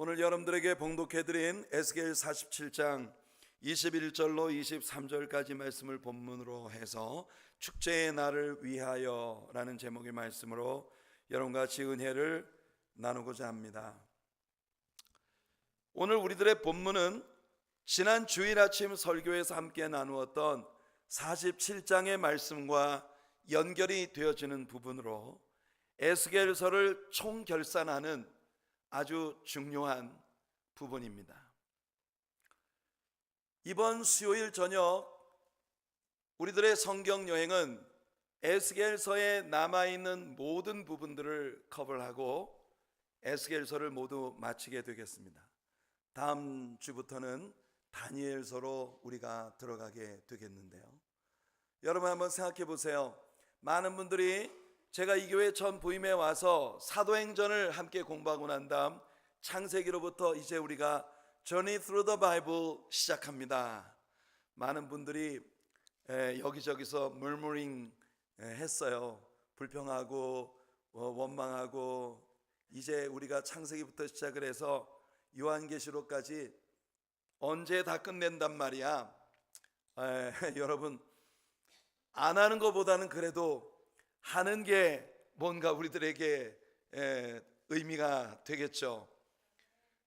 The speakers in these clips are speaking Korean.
오늘 여러분들에게 봉독해드린 에스겔 47장 21절로 23절까지 말씀을 본문으로 해서 축제의 날을 위하여 라는 제목의 말씀으로 여러분과 같이 은혜를 나누고자 합니다. 오늘 우리들의 본문은 지난 주일 아침 설교에서 함께 나누었던 47장의 말씀과 연결이 되어지는 부분으로 에스겔서를 총결산하는 아주 중요한 부분입니다. 이번 수요일 저녁 우리들의 성경 여행은 에스겔서에 남아있는 모든 부분들을 커버하고 에스겔서를 모두 마치게 되겠습니다. 다음 주부터는 다니엘서로 우리가 들어가게 되겠는데요. 여러분 한번 생각해 보세요. 많은 분들이 제가 이 교회 전 부임에 와서 사도행전을 함께 공부하고 난 다음 창세기로부터 이제 우리가 Journey through the Bible 시작합니다. 많은 분들이 여기저기서 murmuring 했어요. 불평하고 원망하고 이제 우리가 창세기부터 시작을 해서 요한계시록까지 언제 다 끝낸단 말이야. 여러분 안 하는 것보다는 그래도 하는 게 뭔가 우리들에게 의미가 되겠죠.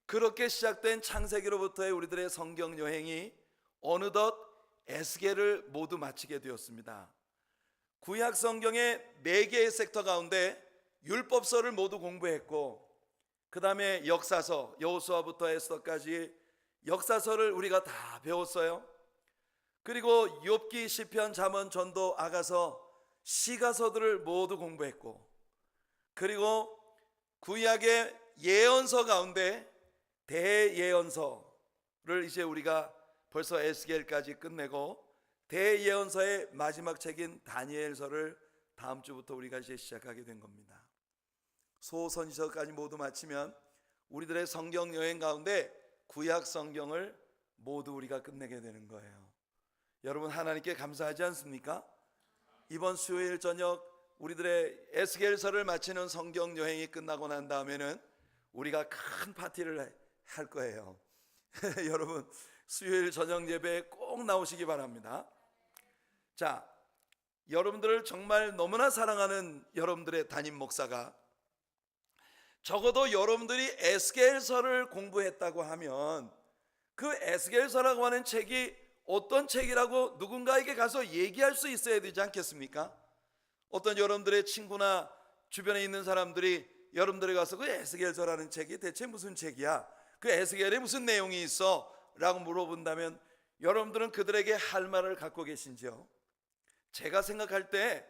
그렇게 시작된 창세기로부터의 우리들의 성경 여행이 어느덧 에스겔을 모두 마치게 되었습니다. 구약 성경의 4개의 섹터 가운데 율법서를 모두 공부했고, 그 다음에 역사서, 여호수아부터 에스더까지 역사서를 우리가 다 배웠어요. 그리고 욥기, 시편, 잠언, 전도, 아가서, 시가서들을 모두 공부했고, 그리고 구약의 예언서 가운데 대예언서를 이제 우리가 벌써 에스겔까지 끝내고 대예언서의 마지막 책인 다니엘서를 다음 주부터 우리가 이제 시작하게 된 겁니다. 소선지서까지 모두 마치면 우리들의 성경 여행 가운데 구약 성경을 모두 우리가 끝내게 되는 거예요. 여러분 하나님께 감사하지 않습니까? 이번 수요일 저녁 우리들의 에스겔서를 마치는 성경 여행이 끝나고 난 다음에는 우리가 큰 파티를 할 거예요. 여러분 수요일 저녁 예배에 꼭 나오시기 바랍니다. 자, 여러분들을 정말 너무나 사랑하는 여러분들의 담임 목사가 적어도 여러분들이 에스겔서를 공부했다고 하면 그 에스겔서라고 하는 책이 어떤 책이라고 누군가에게 가서 얘기할 수 있어야 되지 않겠습니까? 어떤 여러분들의 친구나 주변에 있는 사람들이 여러분들에 가서 그 에스겔서라는 책이 대체 무슨 책이야? 그 에스겔에 무슨 내용이 있어? 라고 물어본다면 여러분들은 그들에게 할 말을 갖고 계신지요? 제가 생각할 때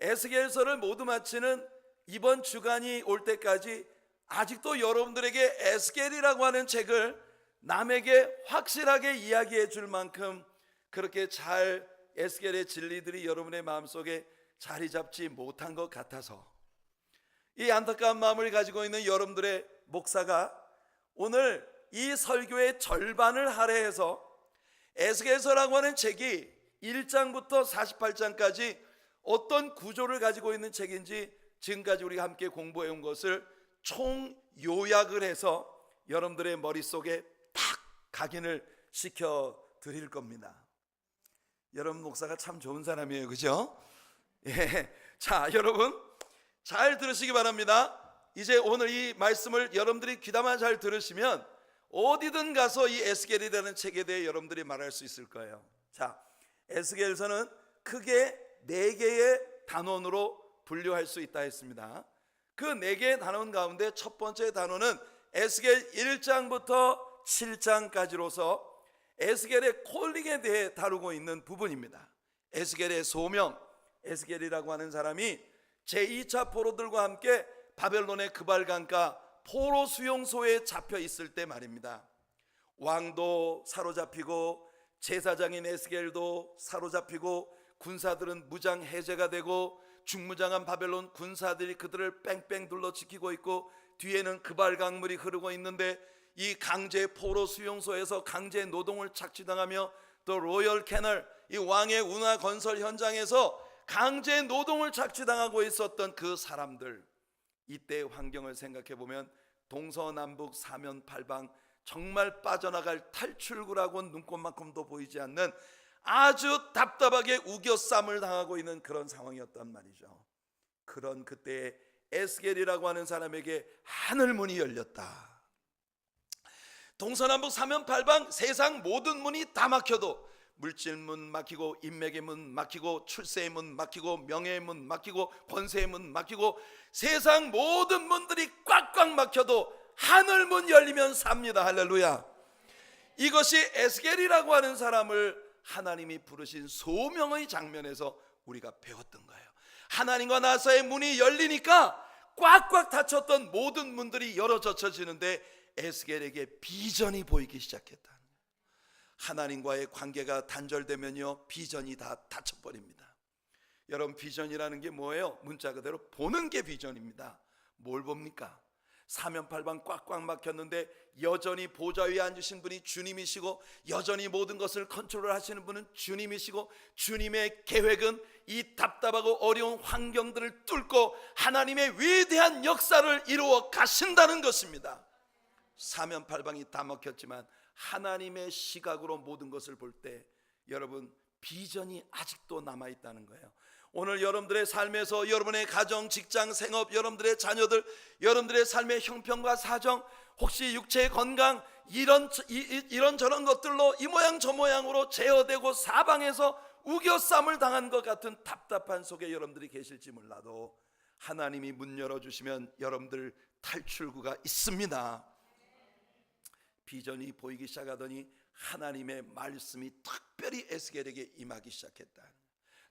에스겔서를 모두 마치는 이번 주간이 올 때까지 아직도 여러분들에게 에스겔이라고 하는 책을 남에게 확실하게 이야기해 줄 만큼 그렇게 잘 에스겔의 진리들이 여러분의 마음속에 자리 잡지 못한 것 같아서 이 안타까운 마음을 가지고 있는 여러분들의 목사가 오늘 이 설교의 절반을 할애해서 에스겔서라고 하는 책이 1장부터 48장까지 어떤 구조를 가지고 있는 책인지 지금까지 우리가 함께 공부해 온 것을 총 요약을 해서 여러분들의 머릿속에 딱 각인을 시켜 드릴 겁니다. 여러분 목사가 참 좋은 사람이에요, 그죠? 예. 자, 여러분 잘 들으시기 바랍니다. 이제 오늘 이 말씀을 여러분들이 귀담아 잘 들으시면 어디든 가서 이 에스겔이라는 책에 대해 여러분들이 말할 수 있을 거예요. 자, 에스겔서는 크게 4개의 단원으로 분류할 수 있다 했습니다. 그 4개의 단원 가운데 첫 번째 단원은 에스겔 1장부터 7장까지로서 에스겔의 콜링에 대해 다루고 있는 부분입니다. 에스겔의 소명, 에스겔이라고 하는 사람이 제2차 포로들과 함께 바벨론의 그발강가 포로 수용소에 잡혀 있을 때 말입니다. 왕도 사로잡히고 제사장인 에스겔도 사로잡히고 군사들은 무장 해제가 되고 중무장한 바벨론 군사들이 그들을 뺑뺑 둘러 지키고 있고 뒤에는 그발강물이 흐르고 있는데 이 강제 포로 수용소에서 강제 노동을 착취당하며 또 로열 캐널 이 왕의 운하 건설 현장에서 강제 노동을 착취당하고 있었던 그 사람들, 이때의 환경을 생각해 보면 동서남북 사면팔방 정말 빠져나갈 탈출구라고 눈꼽만큼도 보이지 않는 아주 답답하게 우겨쌈을 당하고 있는 그런 상황이었단 말이죠. 그런 그때에 에스겔이라고 하는 사람에게 하늘문이 열렸다. 동서남북 사면팔방 세상 모든 문이 다 막혀도 물질문 막히고 인맥의 문 막히고 출세의 문 막히고 명예의 문 막히고 권세의 문 막히고 세상 모든 문들이 꽉꽉 막혀도 하늘문 열리면 삽니다. 할렐루야. 이것이 에스겔이라고 하는 사람을 하나님이 부르신 소명의 장면에서 우리가 배웠던 거예요. 하나님과 나사의 문이 열리니까 꽉꽉 닫혔던 모든 문들이 열어 젖혀지는데 에스겔에게 비전이 보이기 시작했다. 하나님과의 관계가 단절되면요, 비전이 다 닫혀버립니다. 여러분, 비전이라는 게 뭐예요? 문자 그대로 보는 게 비전입니다. 뭘 봅니까? 사면팔방 꽉꽉 막혔는데 여전히 보좌 위에 앉으신 분이 주님이시고 여전히 모든 것을 컨트롤 하시는 분은 주님이시고 주님의 계획은 이 답답하고 어려운 환경들을 뚫고 하나님의 위대한 역사를 이루어 가신다는 것입니다. 사면팔방이 다 막혔지만 하나님의 시각으로 모든 것을 볼 때 여러분, 비전이 아직도 남아있다는 거예요. 오늘 여러분들의 삶에서 여러분의 가정, 직장, 생업, 여러분들의 자녀들, 여러분들의 삶의 형편과 사정, 혹시 육체의 건강, 이런 저런 것들로 이 모양 저 모양으로 제어되고 사방에서 우겨쌈을 당한 것 같은 답답한 속에 여러분들이 계실지 몰라도 하나님이 문 열어주시면 여러분들 탈출구가 있습니다. 비전이 보이기 시작하더니 하나님의 말씀이 특별히 에스겔에게 임하기 시작했다.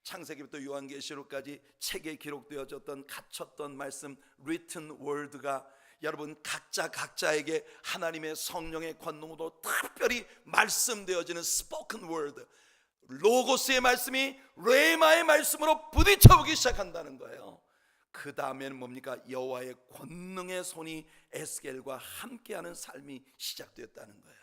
창세기부터 요한계시록까지 책에 기록되어졌던 갇혔던 말씀 written word가 여러분 각자에게 하나님의 성령의 권능으로 특별히 말씀되어지는 spoken word, 로고스의 말씀이 레마의 말씀으로 부딪혀보기 시작한다는 거예요. 그 다음에는 뭡니까? 여호와의 권능의 손이 에스겔과 함께하는 삶이 시작되었다는 거예요.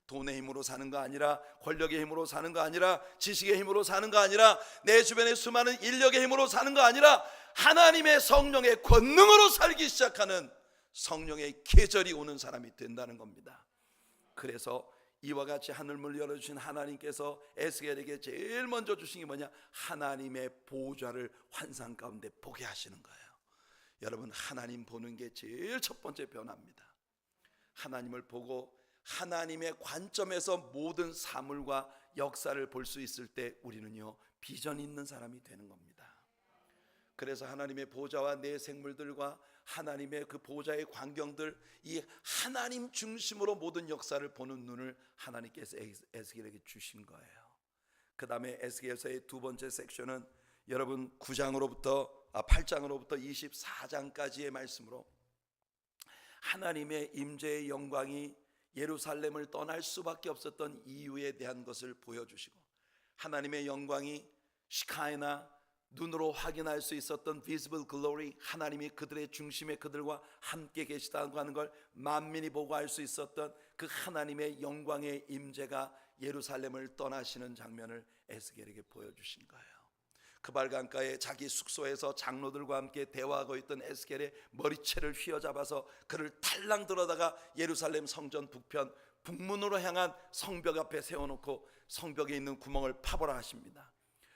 돈의 힘으로 사는 거 아니라, 권력의 힘으로 사는 거 아니라, 지식의 힘으로 사는 거 아니라, 내 주변의 수많은 인력의 힘으로 사는 거 아니라 하나님의 성령의 권능으로 살기 시작하는 성령의 계절이 오는 사람이 된다는 겁니다. 그래서 이와 같이 하늘문을 열어주신 하나님께서 에스겔에게 제일 먼저 주신 게 뭐냐? 하나님의 보좌를 환상 가운데 보게 하시는 거예요. 여러분, 하나님 보는 게 제일 첫 번째 변화입니다. 하나님을 보고 하나님의 관점에서 모든 사물과 역사를 볼 수 있을 때 우리는요, 비전 있는 사람이 되는 겁니다. 그래서 하나님의 보좌와 내 생물들과 하나님의 그 보좌의 광경들, 이 하나님 중심으로 모든 역사를 보는 눈을 하나님께서 에스겔에게 주신 거예요. 그 다음에 에스겔서의 두 번째 섹션은 여러분 8장으로부터 24장까지의 말씀으로 하나님의 임재의 영광이 예루살렘을 떠날 수밖에 없었던 이유에 대한 것을 보여주시고, 하나님의 영광이 시카이나 눈으로 확인할 수 있었던 visible glory, 하나님이 그들의 중심에 그들과 함께 계시다고 하는 걸 만민이 보고 알 수 있었던 그 하나님의 영광의 임재가 예루살렘을 떠나시는 장면을 에스겔에게 보여주신 거예요. 그발 강가에 자기 숙소에서 장로들과 함께 대화하고 있던 에스겔의 머리채를 휘어잡아서 그를 달랑 들어다가 예루살렘 성전 북편 북문으로 향한 성벽 앞에 세워놓고 성벽에 있는 구멍을 파보라 하십니다.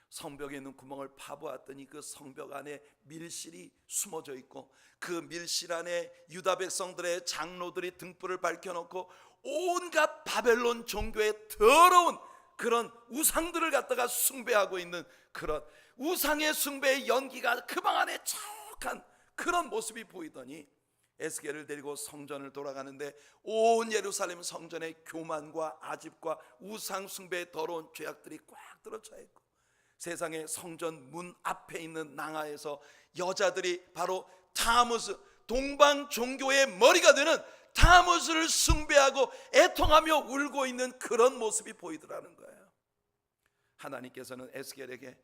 성벽에 있는 구멍을 파보았더니 그 성벽 안에 밀실이 숨어져 있고, 그 밀실 안에 유다 백성들의 장로들이 등불을 밝혀놓고 온갖 바벨론 종교의 더러운 그런 우상들을 갖다가 숭배하고 있는 그런 우상의 숭배의 연기가 그 방 안에 척한 그런 모습이 보이더니 에스겔을 데리고 성전을 돌아가는데 온 예루살렘 성전의 교만과 아집과 우상 숭배의 더러운 죄악들이 꽉 들어차 있고, 세상의 성전 문 앞에 있는 낭하에서 여자들이 바로 타무스, 동방 종교의 머리가 되는 타무스를 숭배하고 애통하며 울고 있는 그런 모습이 보이더라는 거예요. 하나님께서는 에스겔에게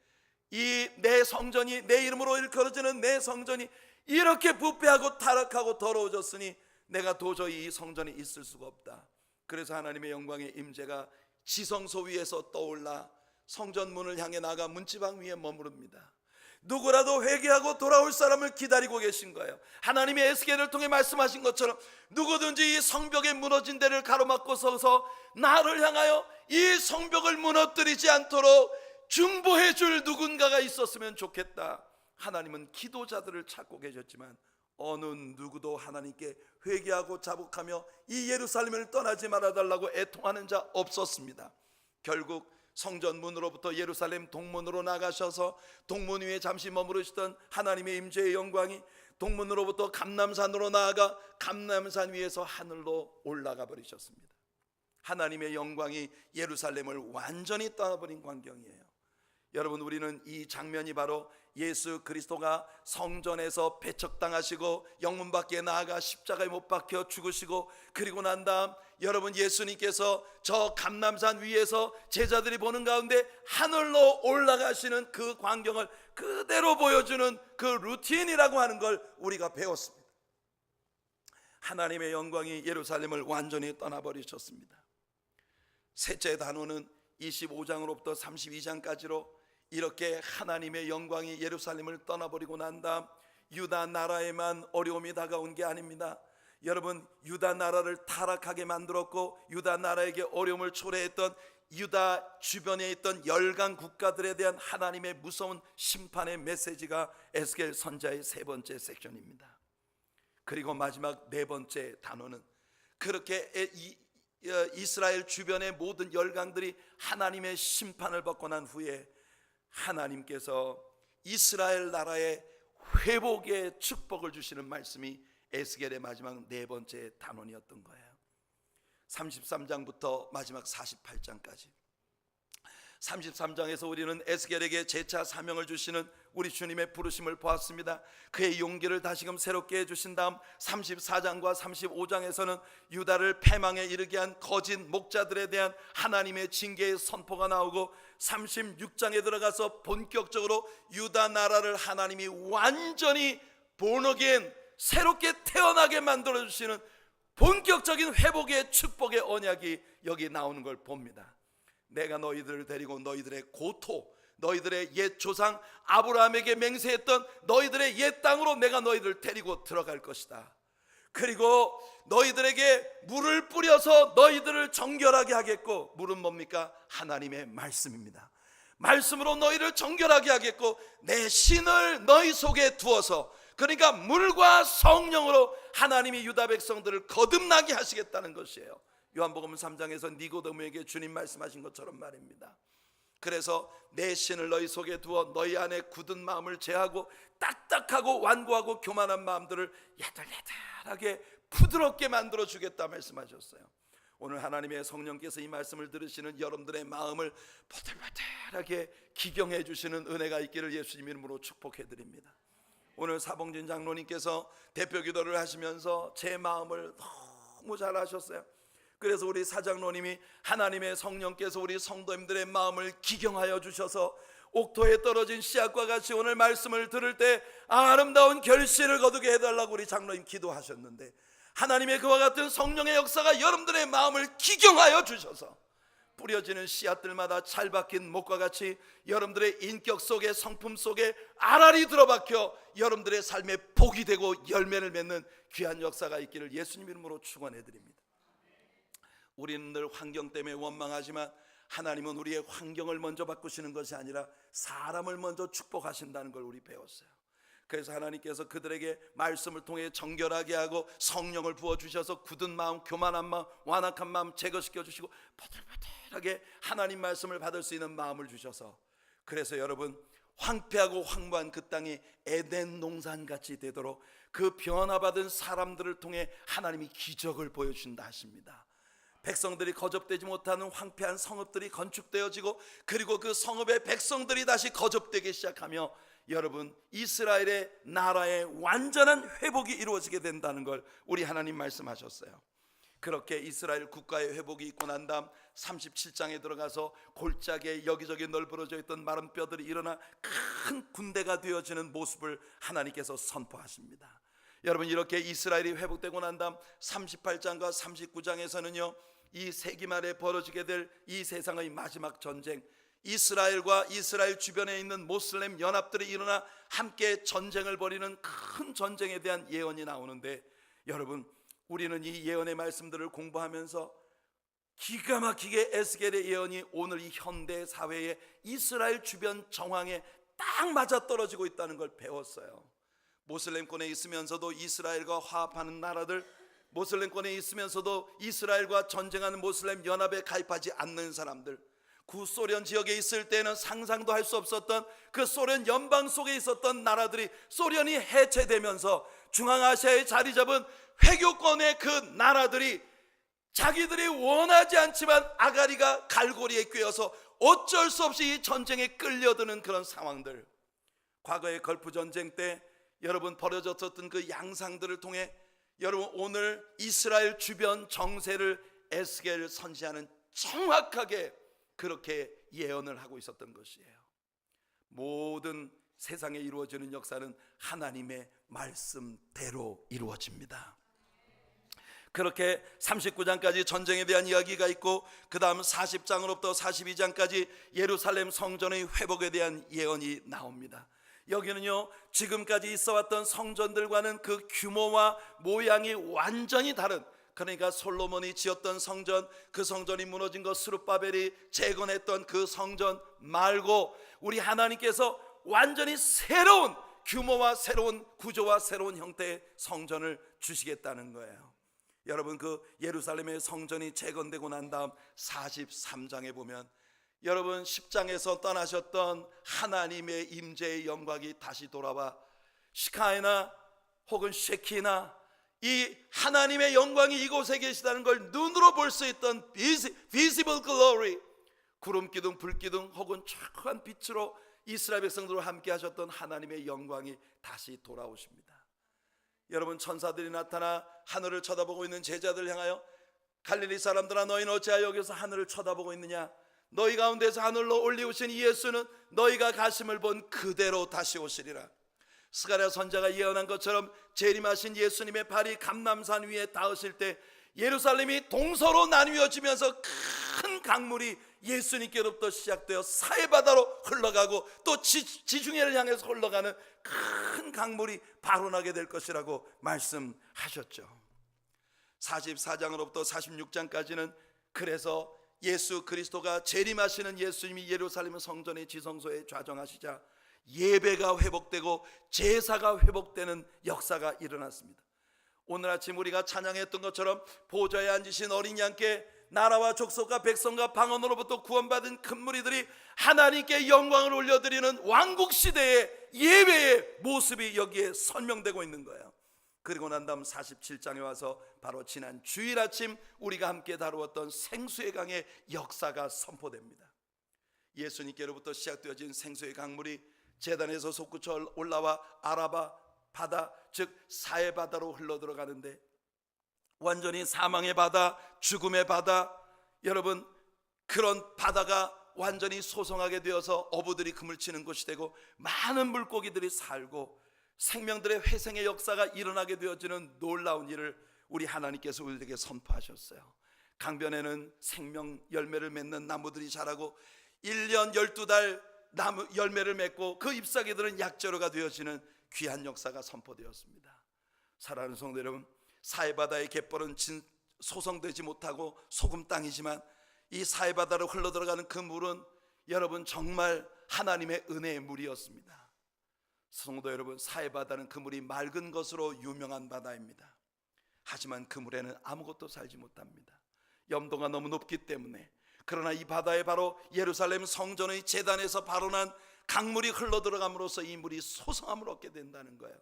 이 내 성전이, 내 이름으로 일컬어지는 내 성전이 이렇게 부패하고 타락하고 더러워졌으니 내가 도저히 이 성전에 있을 수가 없다. 그래서 하나님의 영광의 임재가 지성소 위에서 떠올라 성전 문을 향해 나가 문지방 위에 머무릅니다. 누구라도 회개하고 돌아올 사람을 기다리고 계신 거예요. 하나님이 에스겔을 통해 말씀하신 것처럼 누구든지 이 성벽에 무너진 데를 가로막고 서서 나를 향하여 이 성벽을 무너뜨리지 않도록 중보해 줄 누군가가 있었으면 좋겠다. 하나님은 기도자들을 찾고 계셨지만 어느 누구도 하나님께 회개하고 자복하며 이 예루살렘을 떠나지 말아달라고 애통하는 자 없었습니다. 결국 성전 문으로부터 예루살렘 동문으로 나가셔서 동문 위에 잠시 머무르시던 하나님의 임재의 영광이 동문으로부터 감람산으로 나아가 감람산 위에서 하늘로 올라가 버리셨습니다. 하나님의 영광이 예루살렘을 완전히 떠나버린 광경이에요. 여러분, 우리는 이 장면이 바로 예수 그리스도가 성전에서 배척당하시고 영문 밖에 나아가 십자가에 못 박혀 죽으시고 그리고 난 다음 여러분 예수님께서 저 감람산 위에서 제자들이 보는 가운데 하늘로 올라가시는 그 광경을 그대로 보여주는 그 루틴이라고 하는 걸 우리가 배웠습니다. 하나님의 영광이 예루살렘을 완전히 떠나버리셨습니다. 셋째 단원은 25장으로부터 32장까지로 이렇게 하나님의 영광이 예루살렘을 떠나버리고 난 다음 유다 나라에만 어려움이 다가온 게 아닙니다. 여러분, 유다 나라를 타락하게 만들었고 유다 나라에게 어려움을 초래했던 유다 주변에 있던 열강 국가들에 대한 하나님의 무서운 심판의 메시지가 에스겔 선지자의 세 번째 섹션입니다. 그리고 마지막 네 번째 단어는 그렇게 이스라엘 주변의 모든 열강들이 하나님의 심판을 받고 난 후에 하나님께서 이스라엘 나라의 회복의 축복을 주시는 말씀이 에스겔의 마지막 네 번째 단원이었던 거예요. 33장부터 마지막 48장까지 33장에서 우리는 에스겔에게 재차 사명을 주시는 우리 주님의 부르심을 보았습니다. 그의 용기를 다시금 새롭게 해주신 다음 34장과 35장에서는 유다를 패망에 이르게 한 거짓 목자들에 대한 하나님의 징계의 선포가 나오고 36장에 들어가서 본격적으로 유다 나라를 하나님이 완전히 본어겐 새롭게 태어나게 만들어주시는 본격적인 회복의 축복의 언약이 여기 나오는 걸 봅니다. 내가 너희들을 데리고 너희들의 고토, 너희들의 옛 조상 아브라함에게 맹세했던 너희들의 옛 땅으로 내가 너희들을 데리고 들어갈 것이다. 그리고 너희들에게 물을 뿌려서 너희들을 정결하게 하겠고, 물은 뭡니까? 하나님의 말씀입니다. 말씀으로 너희를 정결하게 하겠고 내 신을 너희 속에 두어서, 그러니까 물과 성령으로 하나님이 유다 백성들을 거듭나게 하시겠다는 것이에요. 요한복음 3장에서 니고데모에게 주님 말씀하신 것처럼 말입니다. 그래서 내 신을 너희 속에 두어 너희 안에 굳은 마음을 제하고 딱딱하고 완고하고 교만한 마음들을 야들야들하게 부드럽게 만들어 주겠다 말씀하셨어요. 오늘 하나님의 성령께서 이 말씀을 들으시는 여러분들의 마음을 보들보들하게 기경해 주시는 은혜가 있기를 예수님 이름으로 축복해 드립니다. 오늘 사봉진 장로님께서 대표 기도를 하시면서 제 마음을 너무 잘 하셨어요. 그래서 우리 사장로님이 하나님의 성령께서 우리 성도님들의 마음을 기경하여 주셔서 옥토에 떨어진 씨앗과 같이 오늘 말씀을 들을 때 아름다운 결실을 거두게 해달라고 우리 장로님 기도하셨는데, 하나님의 그와 같은 성령의 역사가 여러분들의 마음을 기경하여 주셔서 뿌려지는 씨앗들마다 잘 박힌 목과 같이 여러분들의 인격 속에, 성품 속에 알알이 들어박혀 여러분들의 삶에 복이 되고 열매를 맺는 귀한 역사가 있기를 예수님 이름으로 축원해 드립니다. 우리는 늘 환경 때문에 원망하지만 하나님은 우리의 환경을 먼저 바꾸시는 것이 아니라 사람을 먼저 축복하신다는 걸 우리 배웠어요. 그래서 하나님께서 그들에게 말씀을 통해 정결하게 하고 성령을 부어주셔서 굳은 마음, 교만한 마음, 완악한 마음 제거시켜 주시고 보들보들하게 하나님 말씀을 받을 수 있는 마음을 주셔서, 그래서 여러분 황폐하고 황무한 그 땅이 에덴 농산같이 되도록 그 변화받은 사람들을 통해 하나님이 기적을 보여주신다 하십니다. 백성들이 거접되지 못하는 황폐한 성읍들이 건축되어지고, 그리고 그 성읍의 백성들이 다시 거접되기 시작하며 여러분 이스라엘의 나라의 완전한 회복이 이루어지게 된다는 걸 우리 하나님 말씀하셨어요. 그렇게 이스라엘 국가의 회복이 있고 난 다음 37장에 들어가서 골짜기에 여기저기 널브러져 있던 마른 뼈들이 일어나 큰 군대가 되어지는 모습을 하나님께서 선포하십니다. 여러분 이렇게 이스라엘이 회복되고 난 다음 38장과 39장에서는요 이 세기 말에 벌어지게 될 이 세상의 마지막 전쟁, 이스라엘과 이스라엘 주변에 있는 모슬렘 연합들이 일어나 함께 전쟁을 벌이는 큰 전쟁에 대한 예언이 나오는데, 여러분, 우리는 이 예언의 말씀들을 공부하면서 기가 막히게 에스겔의 예언이 오늘 이 현대 사회의 이스라엘 주변 정황에 딱 맞아떨어지고 있다는 걸 배웠어요. 모슬렘권에 있으면서도 이스라엘과 화합하는 나라들, 모슬렘권에 있으면서도 이스라엘과 전쟁하는 모슬렘 연합에 가입하지 않는 사람들, 구소련 지역에 있을 때는 상상도 할 수 없었던 그 소련 연방 속에 있었던 나라들이 소련이 해체되면서 중앙아시아에 자리 잡은 회교권의 그 나라들이 자기들이 원하지 않지만 아가리가 갈고리에 꿰어서 어쩔 수 없이 이 전쟁에 끌려드는 그런 상황들, 과거의 걸프 전쟁 때 여러분 벌어졌었던 그 양상들을 통해 여러분 오늘 이스라엘 주변 정세를 에스겔 선지자는 정확하게 그렇게 예언을 하고 있었던 것이에요. 모든 세상에 이루어지는 역사는 하나님의 말씀대로 이루어집니다. 그렇게 39장까지 전쟁에 대한 이야기가 있고, 그 다음 40장으로부터 42장까지 예루살렘 성전의 회복에 대한 예언이 나옵니다. 여기는요, 지금까지 있어왔던 성전들과는 그 규모와 모양이 완전히 다른, 그러니까 솔로몬이 지었던 성전, 그 성전이 무너진 것, 스룹바벨이 재건했던 그 성전 말고 우리 하나님께서 완전히 새로운 규모와 새로운 구조와 새로운 형태의 성전을 주시겠다는 거예요. 여러분, 그 예루살렘의 성전이 재건되고 난 다음 43장에 보면 여러분 10장에서 떠나셨던 하나님의 임재의 영광이 다시 돌아와 시카이나 혹은 쉐키나 이 하나님의 영광이 이곳에 계시다는 걸 눈으로 볼 수 있던 visible glory, 구름기둥 불기둥 혹은 촉촉한 빛으로 이스라엘 백성들과 함께 하셨던 하나님의 영광이 다시 돌아오십니다. 여러분, 천사들이 나타나 하늘을 쳐다보고 있는 제자들 향하여 갈릴리 사람들아, 너희는 어찌하여 여기서 하늘을 쳐다보고 있느냐? 너희 가운데서 하늘로 올리우신 이 예수는 너희가 가심을 본 그대로 다시 오시리라. 스가랴 선지자가 예언한 것처럼 재림하신 예수님의 발이 감람산 위에 닿으실 때 예루살렘이 동서로 나뉘어지면서 큰 강물이 예수님께로부터 시작되어 사해바다로 흘러가고 또 지중해를 향해서 흘러가는 큰 강물이 발원하게 될 것이라고 말씀하셨죠. 44장으로부터 46장까지는 그래서 예수 그리스도가 재림하시는 예수님이 예루살렘 성전의 지성소에 좌정하시자 예배가 회복되고 제사가 회복되는 역사가 일어났습니다. 오늘 아침 우리가 찬양했던 것처럼 보좌에 앉으신 어린 양께 나라와 족속과 백성과 방언으로부터 구원받은 큰 무리들이 하나님께 영광을 올려드리는 왕국시대의 예배의 모습이 여기에 설명되고 있는 거예요. 그리고 난 다음 47장에 와서 바로 지난 주일 아침 우리가 함께 다루었던 생수의 강의 역사가 선포됩니다. 예수님께로부터 시작되어진 생수의 강물이 제단에서 솟구쳐 올라와 아라바 바다, 즉 사해바다로 흘러들어가는데 완전히 사망의 바다, 죽음의 바다, 여러분 그런 바다가 완전히 소성하게 되어서 어부들이 그물 치는 곳이 되고 많은 물고기들이 살고 생명들의 회생의 역사가 일어나게 되어지는 놀라운 일을 우리 하나님께서 우리에게 선포하셨어요. 강변에는 생명 열매를 맺는 나무들이 자라고 1년 12달 나무 열매를 맺고 그 잎사귀들은 약재료가 되어지는 귀한 역사가 선포되었습니다. 사랑하는 성도 여러분, 사해바다의 갯벌은 소성되지 못하고 소금 땅이지만 이 사해바다로 흘러들어가는 그 물은 여러분 정말 하나님의 은혜의 물이었습니다. 성도 여러분, 사해바다는 그 물이 맑은 것으로 유명한 바다입니다. 하지만 그 물에는 아무것도 살지 못합니다. 염도가 너무 높기 때문에. 그러나 이 바다에 바로 예루살렘 성전의 제단에서 발원한 강물이 흘러들어감으로써 이 물이 소성함을 얻게 된다는 거예요.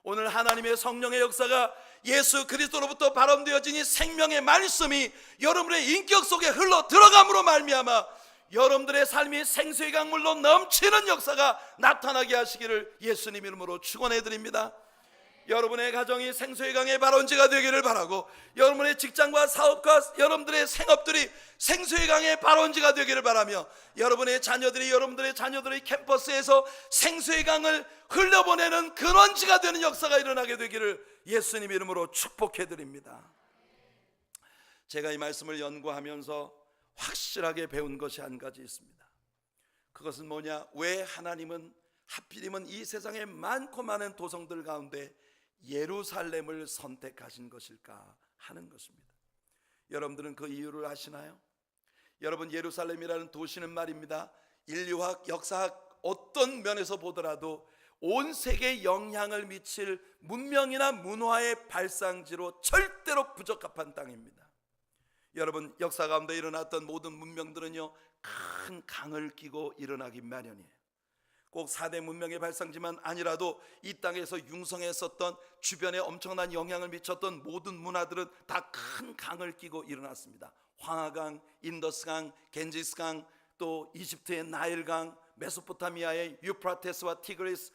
오늘 하나님의 성령의 역사가 예수 그리스도로부터 발원되어진 이 생명의 말씀이 여러분의 인격 속에 흘러 들어감으로 말미암아 여러분들의 삶이 생수의 강물로 넘치는 역사가 나타나게 하시기를 예수님 이름으로 축원해 드립니다. 여러분의 가정이 생수의 강의 발원지가 되기를 바라고, 여러분의 직장과 사업과 여러분들의 생업들이 생수의 강의 발원지가 되기를 바라며, 여러분의 자녀들이 여러분들의 자녀들의 캠퍼스에서 생수의 강을 흘려보내는 근원지가 되는 역사가 일어나게 되기를 예수님 이름으로 축복해 드립니다. 제가 이 말씀을 연구하면서 확실하게 배운 것이 한 가지 있습니다. 그것은 뭐냐? 왜 하나님은 하필이면 이 세상에 많고 많은 도성들 가운데 예루살렘을 선택하신 것일까 하는 것입니다. 여러분들은 그 이유를 아시나요? 여러분, 예루살렘이라는 도시는 말입니다, 인류학, 역사학 어떤 면에서 보더라도 온 세계에 영향을 미칠 문명이나 문화의 발상지로 절대로 부적합한 땅입니다. 여러분, 역사 가운데 일어났던 모든 문명들은요, 큰 강을 끼고 일어나기 마련이에요. 꼭 4대 문명의 발상지만 아니라도 이 땅에서 융성했었던, 주변에 엄청난 영향을 미쳤던 모든 문화들은 다 큰 강을 끼고 일어났습니다. 황하강, 인더스강, 겐지스강, 또 이집트의 나일강, 메소포타미아의 유프라테스와 티그리스,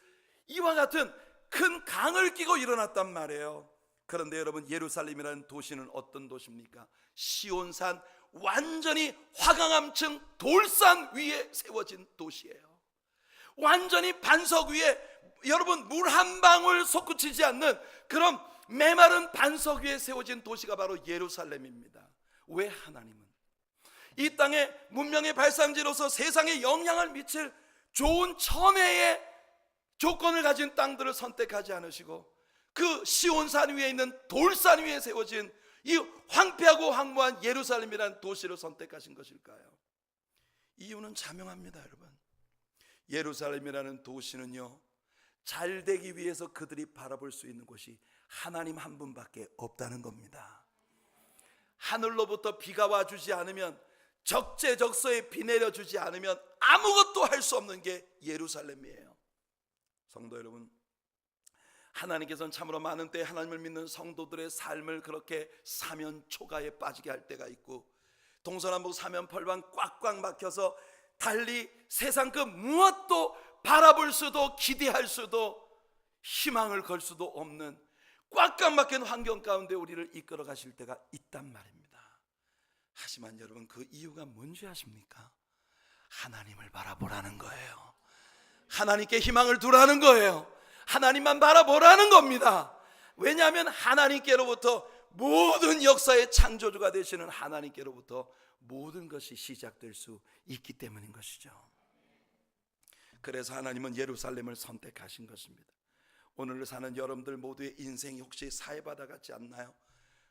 이와 같은 큰 강을 끼고 일어났단 말이에요. 그런데 여러분, 예루살렘이라는 도시는 어떤 도시입니까? 시온산, 완전히 화강암층 돌산 위에 세워진 도시예요. 완전히 반석 위에, 여러분, 물 한 방울 솟구치지 않는 그런 메마른 반석 위에 세워진 도시가 바로 예루살렘입니다. 왜 하나님은 이 땅의 문명의 발상지로서 세상에 영향을 미칠 좋은 천혜의 조건을 가진 땅들을 선택하지 않으시고 그 시온산 위에 있는 돌산 위에 세워진 이 황폐하고 황무한 예루살렘이라는 도시를 선택하신 것일까요? 이유는 자명합니다. 여러분, 예루살렘이라는 도시는요, 잘 되기 위해서 그들이 바라볼 수 있는 곳이 하나님 한 분밖에 없다는 겁니다. 하늘로부터 비가 와주지 않으면, 적재적소에 비 내려주지 않으면 아무것도 할 수 없는 게 예루살렘이에요. 성도 여러분, 하나님께서는 참으로 많은 때 하나님을 믿는 성도들의 삶을 그렇게 사면 초가에 빠지게 할 때가 있고, 동서남북 사면펄방 꽉꽉 막혀서 달리 세상 그 무엇도 바라볼 수도 기대할 수도 희망을 걸 수도 없는 꽉꽉 막힌 환경 가운데 우리를 이끌어 가실 때가 있단 말입니다. 하지만 여러분, 그 이유가 뭔지 아십니까? 하나님을 바라보라는 거예요. 하나님께 희망을 두라는 거예요. 하나님만 바라보라는 겁니다. 왜냐하면 하나님께로부터, 모든 역사의 창조주가 되시는 하나님께로부터 모든 것이 시작될 수 있기 때문인 것이죠. 그래서 하나님은 예루살렘을 선택하신 것입니다. 오늘 사는 여러분들 모두의 인생이 혹시 사해바다 같지 않나요?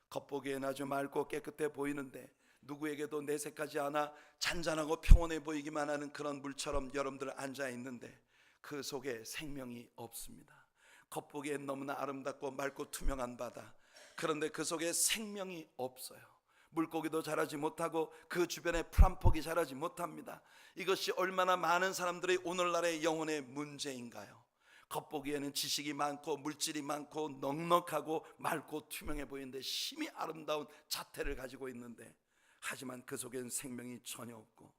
겉보기엔 아주 맑고 깨끗해 보이는데 누구에게도 내색하지 않아 잔잔하고 평온해 보이기만 하는 그런 물처럼 여러분들 앉아 있는데 그 속에 생명이 없습니다. 겉보기엔 너무나 아름답고 맑고 투명한 바다, 그런데 그 속에 생명이 없어요. 물고기도 자라지 못하고 그 주변에 풀 한 폭이 자라지 못합니다. 이것이 얼마나 많은 사람들의 오늘날의 영혼의 문제인가요? 겉보기에는 지식이 많고 물질이 많고 넉넉하고 맑고 투명해 보이는데 심히 아름다운 자태를 가지고 있는데, 하지만 그 속엔 생명이 전혀 없고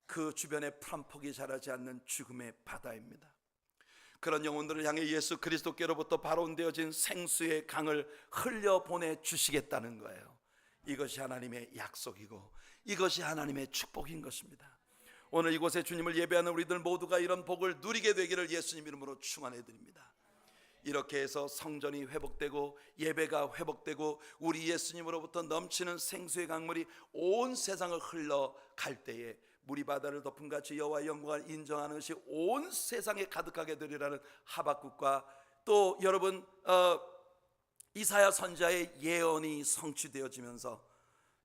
그 주변에 풀 한 폭이 자라지 않는 죽음의 바다입니다. 그런 영혼들을 향해 예수 그리스도께로부터 발원되어진 생수의 강을 흘려보내 주시겠다는 거예요. 이것이 하나님의 약속이고 이것이 하나님의 축복인 것입니다. 오늘 이곳에 주님을 예배하는 우리들 모두가 이런 복을 누리게 되기를 예수님 이름으로 축원해 드립니다. 이렇게 해서 성전이 회복되고 예배가 회복되고 우리 예수님으로부터 넘치는 생수의 강물이 온 세상을 흘러갈 때에 물이 바다를 덮은 같이 여호와의 영광을 인정하는 것이 온 세상에 가득하게 되리라는 하박국과 또 여러분 이사야 선지자의 예언이 성취되어지면서,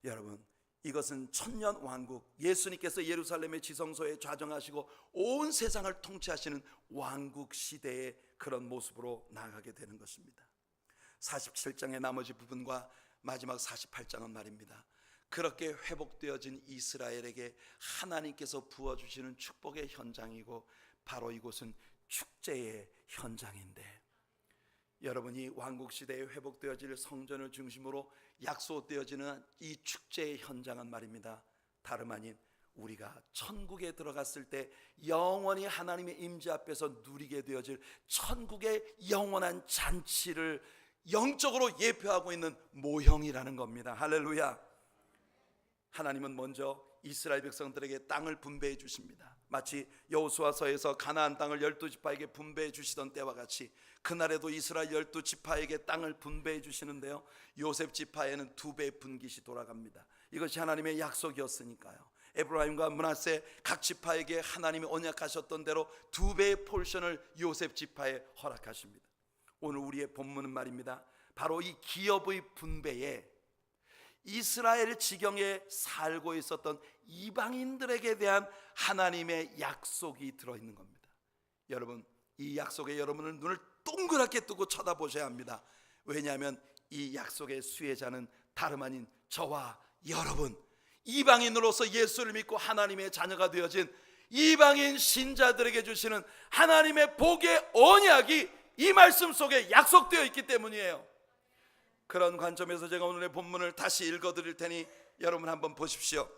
여러분, 이것은 천년 왕국, 예수님께서 예루살렘의 지성소에 좌정하시고 온 세상을 통치하시는 왕국 시대의 그런 모습으로 나아가게 되는 것입니다. 47장의 나머지 부분과 마지막 48장은 말입니다, 그렇게 회복되어진 이스라엘에게 하나님께서 부어주시는 축복의 현장이고 바로 이곳은 축제의 현장인데, 여러분이 왕국시대에 회복되어질 성전을 중심으로 약속되어지는 이 축제의 현장은 말입니다, 다름 아닌 우리가 천국에 들어갔을 때 영원히 하나님의 임재 앞에서 누리게 되어질 천국의 영원한 잔치를 영적으로 예표하고 있는 모형이라는 겁니다. 할렐루야. 하나님은 먼저 이스라엘 백성들에게 땅을 분배해 주십니다. 마치 여호수아서에서 가나안 땅을 12지파에게 분배해 주시던 때와 같이 그날에도 이스라엘 12지파에게 땅을 분배해 주시는데요, 요셉 지파에는 2배 분깃이 돌아갑니다. 이것이 하나님의 약속이었으니까요. 에브라임과 므낫세 각 지파에게 하나님이 언약하셨던 대로 2배의 포션을 요셉 지파에 허락하십니다. 오늘 우리의 본문은 말입니다, 바로 이 기업의 분배에 이스라엘 지경에 살고 있었던 이방인들에게 대한 하나님의 약속이 들어있는 겁니다. 여러분, 이 약속에 여러분을 눈을 동그랗게 뜨고 쳐다보셔야 합니다. 왜냐하면 이 약속의 수혜자는 다름 아닌 저와 여러분, 이방인으로서 예수를 믿고 하나님의 자녀가 되어진 이방인 신자들에게 주시는 하나님의 복의 언약이 이 말씀 속에 약속되어 있기 때문이에요. 그런 관점에서 제가 오늘의 본문을 다시 읽어드릴 테니 여러분 한번 보십시오.